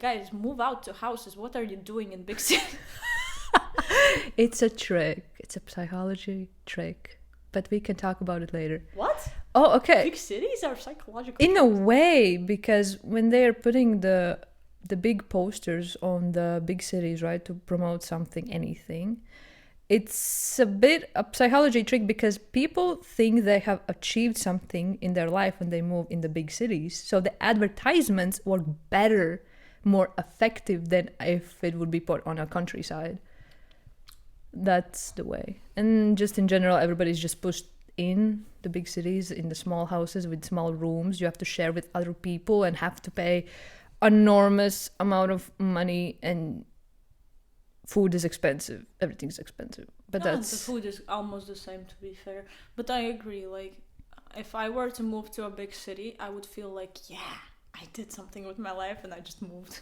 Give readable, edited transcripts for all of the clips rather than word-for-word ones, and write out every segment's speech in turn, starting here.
guys, move out to houses. What are you doing in big cities? It's a trick. It's a psychology trick. But we can talk about it later. What? Oh, okay. Big cities are psychological. In a way, because when they're putting the big posters on the big cities, right, to promote something, anything, it's a bit a psychology trick because people think they have achieved something in their life when they move in the big cities. So the advertisements work better, more effective than if it would be put on a countryside. That's the way. And just in general, everybody's just pushed in the big cities, in the small houses with small rooms. You have to share with other people and have to pay enormous amount of money, and food is expensive. Everything's expensive. But No, that's... the food is almost the same, to be fair. But I agree, like, if I were to move to a big city, I would feel like, yeah, I did something with my life and I just moved.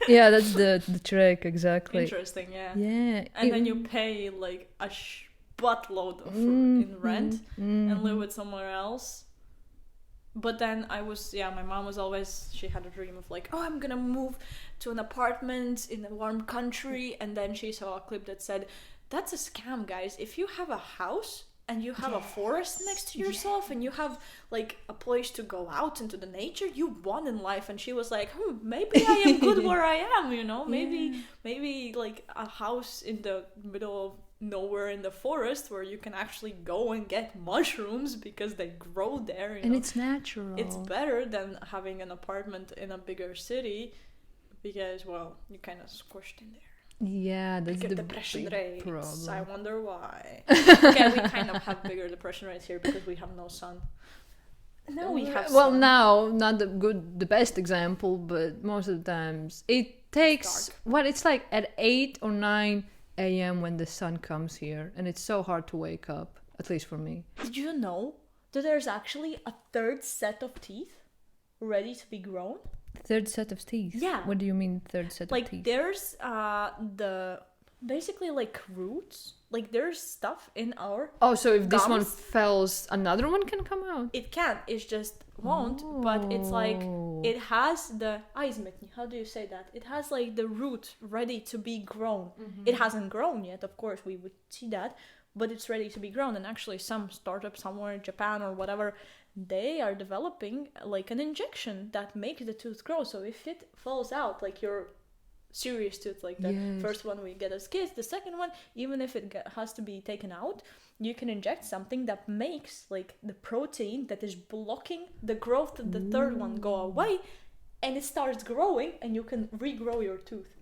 Yeah, that's the trick, exactly. Interesting, yeah. Yeah. And then you pay like a buttload of in rent and live with somewhere else. But then my mom was always, she had a dream of like, oh, I'm gonna move to an apartment in a warm country. And then she saw a clip that said, that's a scam, guys. If you have a house and you have a forest next to yourself and you have like a place to go out into the nature, you won in life. And she was like, maybe I am good where I am, you know? Maybe like a house in the middle of nowhere in the forest where you can actually go and get mushrooms because they grow there, and it's natural. It's better than having an apartment in a bigger city because, well, you're kind of squished in there. Yeah, that's the depression big rates. problem. I wonder why. Okay, we kind of have bigger depression rates here because we have no sun. Now we have sun. Now, not the best example, but most of the times it takes it's like at 8 or 9 a.m. when the sun comes here, and it's so hard to wake up, at least for me. Did you know that there's actually a third set of teeth ready to be grown? Third set of teeth? Yeah. What do you mean third set of teeth? Like there's the basically like roots, like there's stuff in our so if this one gums. fails, another one can come out? It can, it just won't, but it's like it has the how do you say that? It has like the root ready to be grown. It hasn't grown yet, of course, we would see that, but it's ready to be grown. And actually some startup somewhere in Japan or whatever, they are developing like an injection that makes the tooth grow. So if it falls out, like your serious tooth, like the first one we get as kids, the second one, even if it has to be taken out, you can inject something that makes like the protein that is blocking the growth of the third one go away, and it starts growing, and you can regrow your tooth.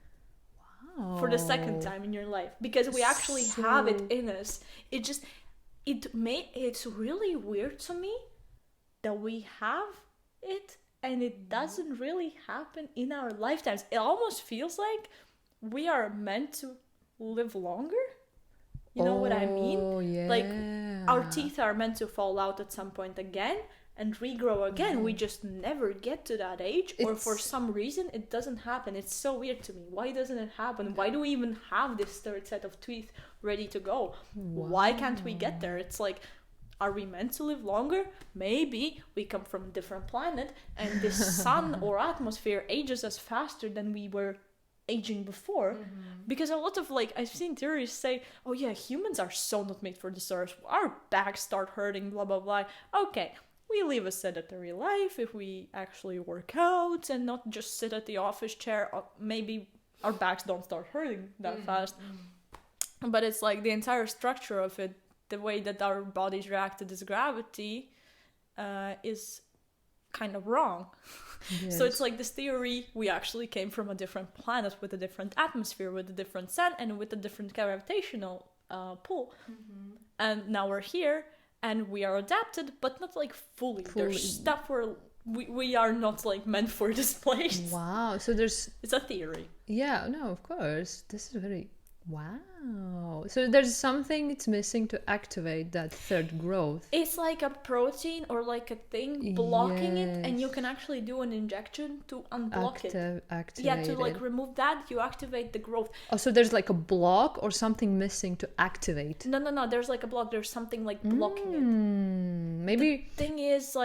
Wow. For the second time in your life, because we actually have it in us. It's really weird to me that we have it and it doesn't really happen in our lifetimes. It almost feels like we are meant to live longer. You know what I mean? Yeah. Like our teeth are meant to fall out at some point again and regrow again. We just never get to that age, or for some reason it doesn't happen. It's so weird to me. Why doesn't it happen? Why do we even have this third set of teeth ready to go? Why can't we get there? It's like, are we meant to live longer? Maybe we come from a different planet and this sun or atmosphere ages us faster than we were aging before. Because a lot of I've seen theories say, oh yeah, humans are so not made for this earth. Our backs start hurting, blah blah blah. Okay, we live a sedentary life. If we actually work out and not just sit at the office chair, maybe our backs don't start hurting that fast. But it's like the entire structure of it, the way that our bodies react to this gravity is kind of wrong. Yes. So it's like this theory, we actually came from a different planet with a different atmosphere, with a different sun, and with a different gravitational pull. And now we're here, and we are adapted, but not fully. There's stuff where we are not meant for this place. Wow. So it's a theory. Yeah, no, of course. This is very... Wow. So there's something it's missing to activate that third growth. It's like a protein or like a thing blocking it, and you can actually do an injection to unblock it. Activate to remove that, you activate the growth. Oh, so there's a block or something missing to activate? No, there's a block. There's something blocking it. Maybe... The thing is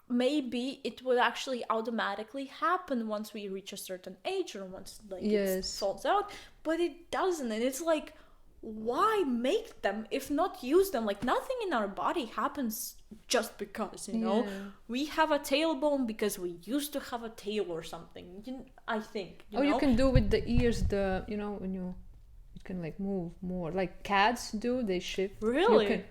maybe it would actually automatically happen once we reach a certain age or once like it falls out, but it doesn't. And it's like, why make them if not use them? Like, nothing in our body happens just because, you know, we have a tailbone because we used to have a tail or something. I think. You can do with the ears, you know, when you can like move more, like cats do. They shift. Really?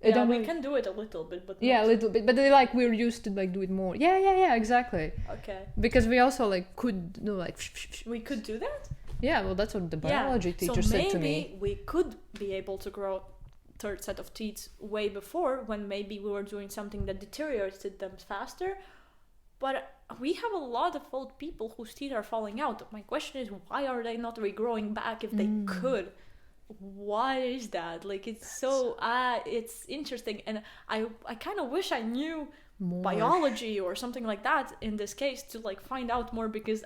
Yeah, we can do it a little bit, but a little bit. But we're used to like do it more. Yeah, exactly. Okay. Because we also like could do like. We could do that. Yeah, well, that's what the biology teacher said to me. So maybe we could be able to grow third set of teeth way before, when maybe we were doing something that deteriorated them faster. But we have a lot of old people whose teeth are falling out. My question is, why are they not regrowing back if they could? Why is that? Like, it's so it's interesting, and I kind of wish I knew more biology or something like that in this case to like find out more, because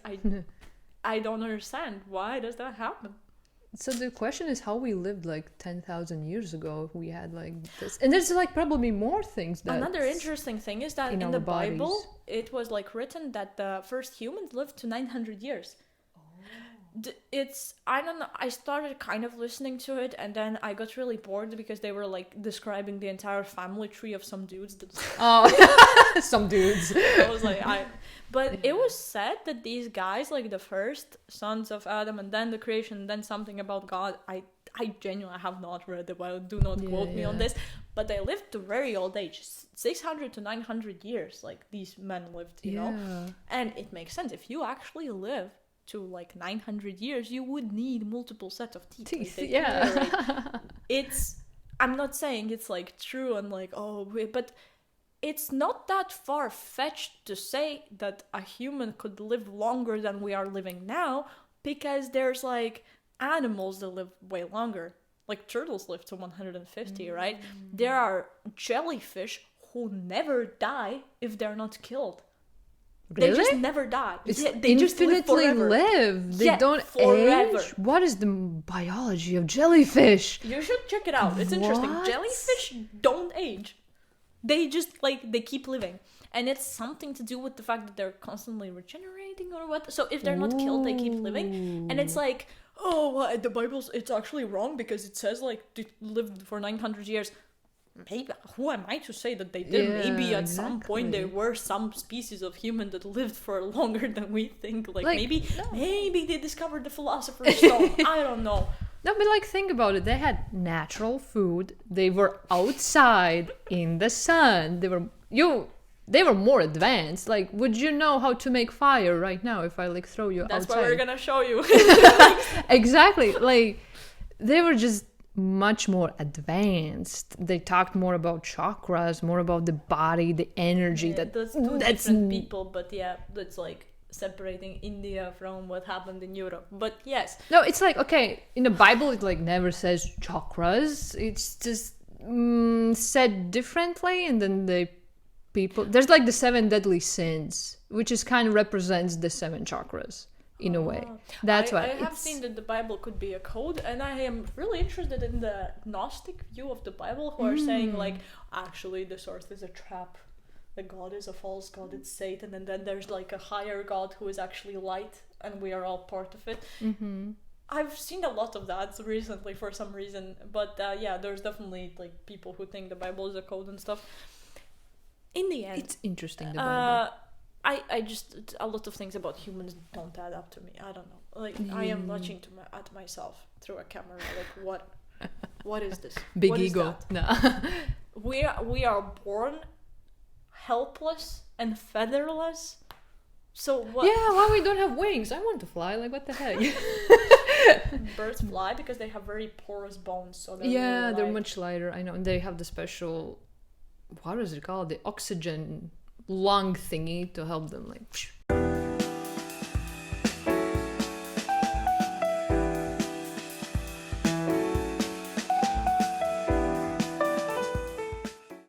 I don't understand why does that happen. So the question is how we lived like 10,000 years ago if we had like this. And there's like probably more things that... Another interesting thing is that in the Bible, it was like written that the first humans lived to 900 years. I don't know, I started kind of listening to it, and then I got really bored because they were like describing the entire family tree of some dudes. Some dudes. I was like, but it was said that these guys, like the first sons of Adam, and then the creation, and then something about God. I genuinely have not read the Bible. Do not quote me on this. But they lived to very old age, 600 to 900 years. Like, these men lived, you know, and it makes sense. If you actually live to like 900 years, you would need multiple sets of teeth. I'm not saying it's like true and like, but it's not that far-fetched to say that a human could live longer than we are living now, because there's like animals that live way longer. Like turtles live to 150, right? There are jellyfish who never die if they're not killed. Really? They just never die. They just infinitely live. They don't forever. Age. What is the biology of jellyfish? You should check it out. It's interesting. Jellyfish don't age. They just they keep living. And it's something to do with the fact that they're constantly regenerating or what. So if they're not killed, they keep living. And it's like, the Bible's, it's actually wrong because it says like they lived for 900 years. Maybe, who am I to say that they did? Maybe at some point there were some species of human that lived for longer than we think. Maybe they discovered the Philosopher's Stone. I don't know. No, but think about it. They had natural food. They were outside in the sun. They were more advanced. Like, would you know how to make fire right now if I throw you outside? That's why we're gonna show you. Exactly. They were just much more advanced. They talked more about chakras, more about the body, the energy. That's different people, but that's separating India from what happened in Europe. But yes. No, it's okay, in the Bible it never says chakras. It's just said differently, and then there's the 7 deadly sins, which is kind of represents the 7 chakras. In a way. That's why I have seen that the Bible could be a code, and I am really interested in the Gnostic view of the Bible, who are saying actually this earth is a trap, the God is a false God, it's Satan, and then there's a higher God who is actually light, and we are all part of it. I've seen a lot of that recently for some reason, but there's definitely people who think the Bible is a code and stuff. In the end, it's interesting, the Bible. I just, a lot of things about humans don't add up to me. I don't know. I am watching at myself through a camera. What is this? Big what ego. No. We are born helpless and featherless. So what? Yeah, why we don't have wings? I want to fly. What the heck? Birds fly because they have very porous bones. So they're much lighter. I know, and they have the special, what is it called? The oxygen lung thingy to help them